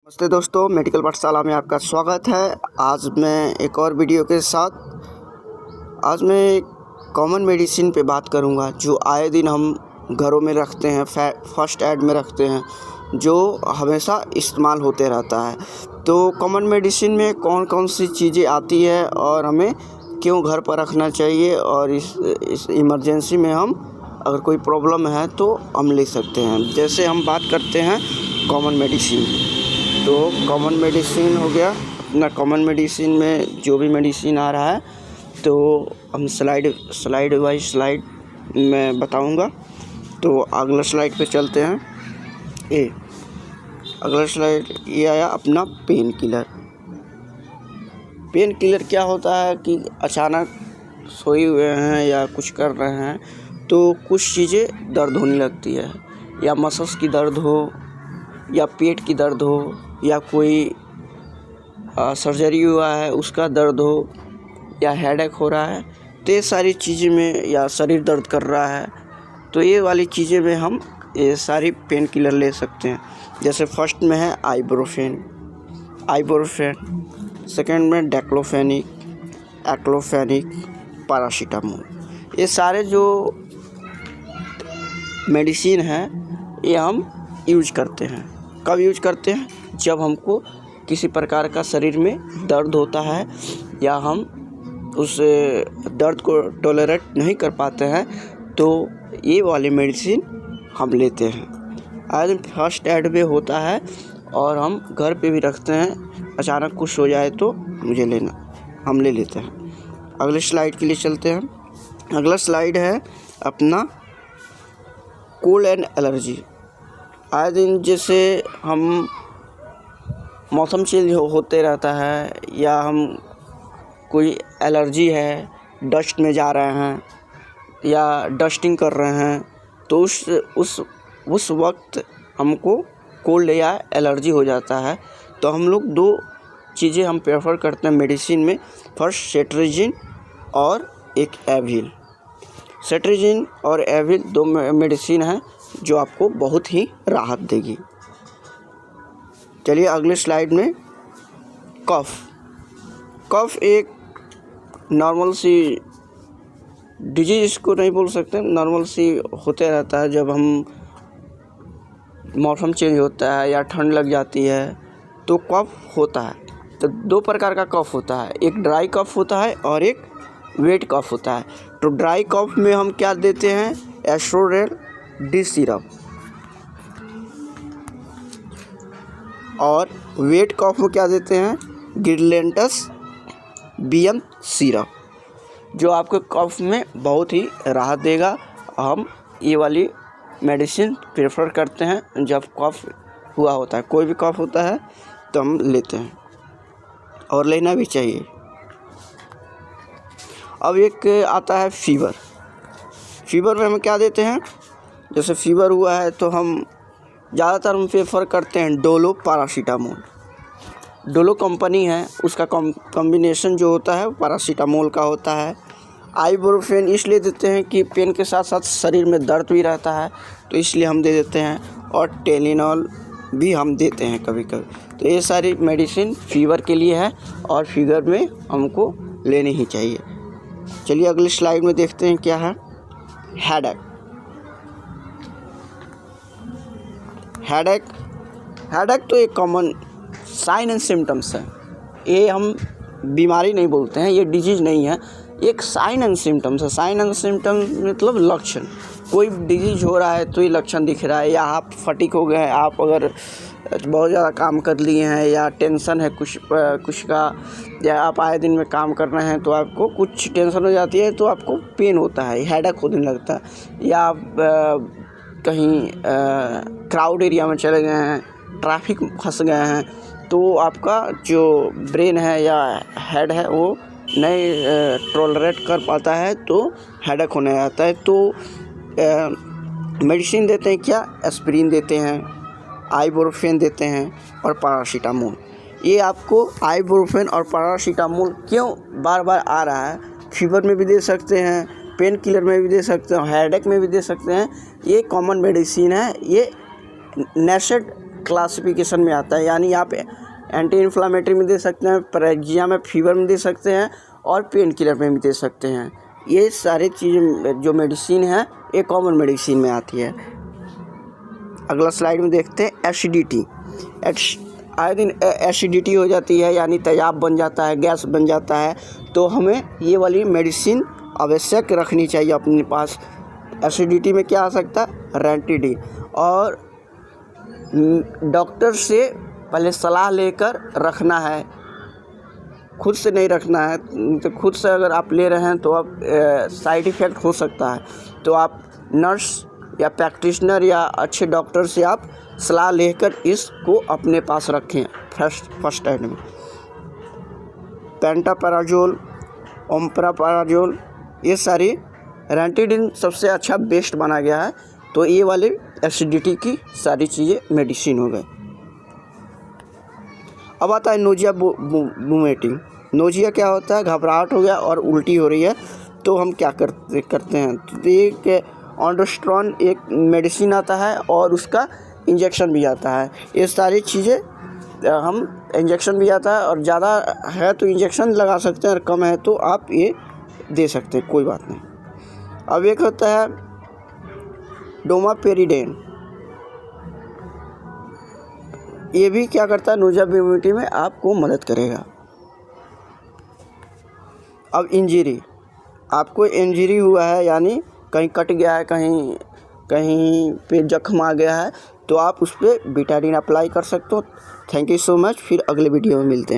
नमस्ते दोस्तों, मेडिकल पाठशाला में आपका स्वागत है। आज मैं एक और वीडियो के साथ आज मैं एक कॉमन मेडिसिन पे बात करूंगा जो आए दिन हम घरों में रखते हैं, फर्स्ट एड में रखते हैं, जो हमेशा इस्तेमाल होते रहता है। तो कॉमन मेडिसिन में कौन कौन सी चीज़ें आती है और हमें क्यों घर पर रखना चाहिए, और इस इमरजेंसी में हम अगर कोई प्रॉब्लम है तो हम ले सकते हैं। जैसे हम बात करते हैं कॉमन मेडिसिन, तो कॉमन मेडिसिन हो गया अपना। कॉमन मेडिसिन में जो भी मेडिसिन आ रहा है तो हम स्लाइड बाई स्लाइड मैं बताऊंगा। तो अगला स्लाइड पे चलते हैं। अगला स्लाइड ये आया अपना पेन किलर। पेन किलर क्या होता है कि अचानक सोए हुए हैं या कुछ कर रहे हैं तो कुछ चीज़ें दर्द होने लगती है, या मसल्स की दर्द हो, या पेट की दर्द हो, या कोई सर्जरी हुआ है उसका दर्द हो, या हेडेक हो रहा है, तो ये सारी चीज़ें में, या शरीर दर्द कर रहा है, तो ये वाली चीज़ें में हम ये सारी पेन किलर ले सकते हैं। जैसे फर्स्ट में है आइब्रोफेन, सेकंड में डेक्लोफेनिक, एक्लोफेनिक, पैरासीटामोल। ये सारे जो मेडिसिन हैं ये हम यूज करते हैं। कब यूज करते हैं? जब हमको किसी प्रकार का शरीर में दर्द होता है या हम उस दर्द को टॉलरेट नहीं कर पाते हैं, तो ये वाली मेडिसिन हम लेते हैं। आज फर्स्ट एड में होता है और हम घर पे भी रखते हैं। अचानक कुछ हो जाए तो हम ले लेते हैं। अगले स्लाइड के लिए चलते हैं। अगला स्लाइड है अपना कोल्ड एंड एलर्जी। आए दिन जैसे हम मौसम चेंज होते रहता है, या हम कोई एलर्जी है, डस्ट में जा रहे हैं या डस्टिंग कर रहे हैं, तो उस वक्त हमको कोल्ड या एलर्जी हो जाता है। तो हम लोग दो चीज़ें हम प्रेफर करते हैं मेडिसिन में। फर्स्ट सेट्रिजिन और एक एविल। सेट्रिजिन और एविल दो मेडिसिन हैं जो आपको बहुत ही राहत देगी। चलिए अगले स्लाइड में कफ एक नॉर्मल सी डिजीज, इसको नहीं बोल सकते, नॉर्मल सी होते रहता है। जब हम मौसम चेंज होता है या ठंड लग जाती है तो कफ होता है। तो दो प्रकार का कफ होता है, एक ड्राई कफ होता है और एक वेट कफ होता है। तो ड्राई कफ में हम क्या देते हैं? एस्ट्रोडेल डी सिरप। और वेट कफ में क्या देते हैं? गिरलेंटस बीएम सिरप, जो आपके कफ में बहुत ही राहत देगा। हम ये वाली मेडिसिन प्रेफर करते हैं जब कफ हुआ होता है। कोई भी कफ होता है तो हम लेते हैं, और लेना भी चाहिए। अब एक आता है फीवर में हम क्या देते हैं? जैसे फीवर हुआ है तो हम ज़्यादातर प्रेफर करते हैं डोलो पैरासीटामोल। डोलो कंपनी है, उसका कॉम्बिनेशन जो होता है पैरासीटामोल का होता है। आइब्रोफेन इसलिए देते हैं कि पेन के साथ साथ शरीर में दर्द भी रहता है, तो इसलिए हम दे देते हैं। और टेलिनॉल भी हम देते हैं कभी कभी। तो ये सारी मेडिसिन फीवर के लिए है और फीवर में हमको लेनी ही चाहिए। चलिए अगले स्लाइड में देखते हैं क्या है। हेडेक तो एक कॉमन साइन एंड सिम्टम्स है। ये हम बीमारी नहीं बोलते हैं, ये डिजीज नहीं है, एक साइन एंड सिम्टम्स है। साइन एंड सिम्टम्स मतलब लक्षण। कोई डिजीज हो रहा है तो ये लक्षण दिख रहा है, या आप फटीक हो गए हैं, आप अगर बहुत ज़्यादा काम कर लिए हैं, या टेंशन है कुछ का, या आप आए दिन में काम कर रहे हैं तो आपको कुछ टेंशन हो जाती है तो आपको पेन होता है, हेडेक होने लगता है। या आप कहीं क्राउड एरिया में चले गए हैं, ट्रैफिक में फंस गए हैं, तो आपका जो ब्रेन है या हेड है वो नहीं टॉलरेट कर पाता है, तो हेडेक होने आता है। तो मेडिसिन देते हैं क्या? एस्पिरिन देते हैं, आइब्रोफेन देते हैं और पैरासीटामोल। ये आपको आइब्रोफेन और पैरासीटामोल क्यों बार बार आ रहा है? फीवर में भी दे सकते हैं, पेन किलर में भी दे सकते हैं, हेडेक में भी दे सकते हैं। ये कॉमन मेडिसिन है, ये नेसेड क्लासिफिकेशन में आता है, यानी आप एंटी इन्फ्लामेटरी में दे सकते हैं, पैरेक्सिया में, फीवर में दे सकते हैं और पेन किलर में भी दे सकते हैं। ये सारी चीज़ें जो मेडिसिन है ये कॉमन मेडिसिन में आती है। अगला स्लाइड में देखते हैं एसिडिटी। आए दिन एसिडिटी हो जाती है, यानी तेजाब बन जाता है, गैस बन जाता है, तो हमें ये वाली मेडिसिन आवश्यक रखनी चाहिए अपने पास। एसिडिटी में क्या आ सकता है, रेंटिडी, और डॉक्टर से पहले सलाह लेकर रखना है, खुद से नहीं रखना है। तो खुद से अगर आप ले रहे हैं तो आप साइड इफ़ेक्ट हो सकता है, तो आप नर्स या प्रैक्टिशनर या अच्छे डॉक्टर से आप सलाह लेकर इसको अपने पास रखें फर्स्ट एड में। पेंटापराजोल, ओमेप्राजोल, ये सारी रेंटिडिन सबसे अच्छा बेस्ट माना गया है। तो ये वाले एसिडिटी की सारी चीज़ें मेडिसिन हो गए। अब आता है नोजिया वोमिटिंग। नोजिया क्या होता है, घबराहट हो गया और उल्टी हो रही है, तो हम क्या करते हैं, तो एक ऑन्डोस्ट्रॉन एक मेडिसिन आता है और उसका इंजेक्शन भी आता है। ये सारी चीज़ें हम इंजेक्शन भी आता है, और ज़्यादा है तो इंजेक्शन लगा सकते हैं और कम है तो आप ये दे सकते हैं, कोई बात नहीं। अब एक होता है डोमापेरिडेन। ये भी क्या करता है, नोजिया वोमिटिंग में आपको मदद करेगा। अब इंजरी, आपको इंजरी हुआ है, यानी कहीं कट गया है, कहीं पे जख्म आ गया है, तो आप उस पर बीटाडीन अप्लाई कर सकते हो। Thank you so much. फिर अगले वीडियो में मिलते हैं।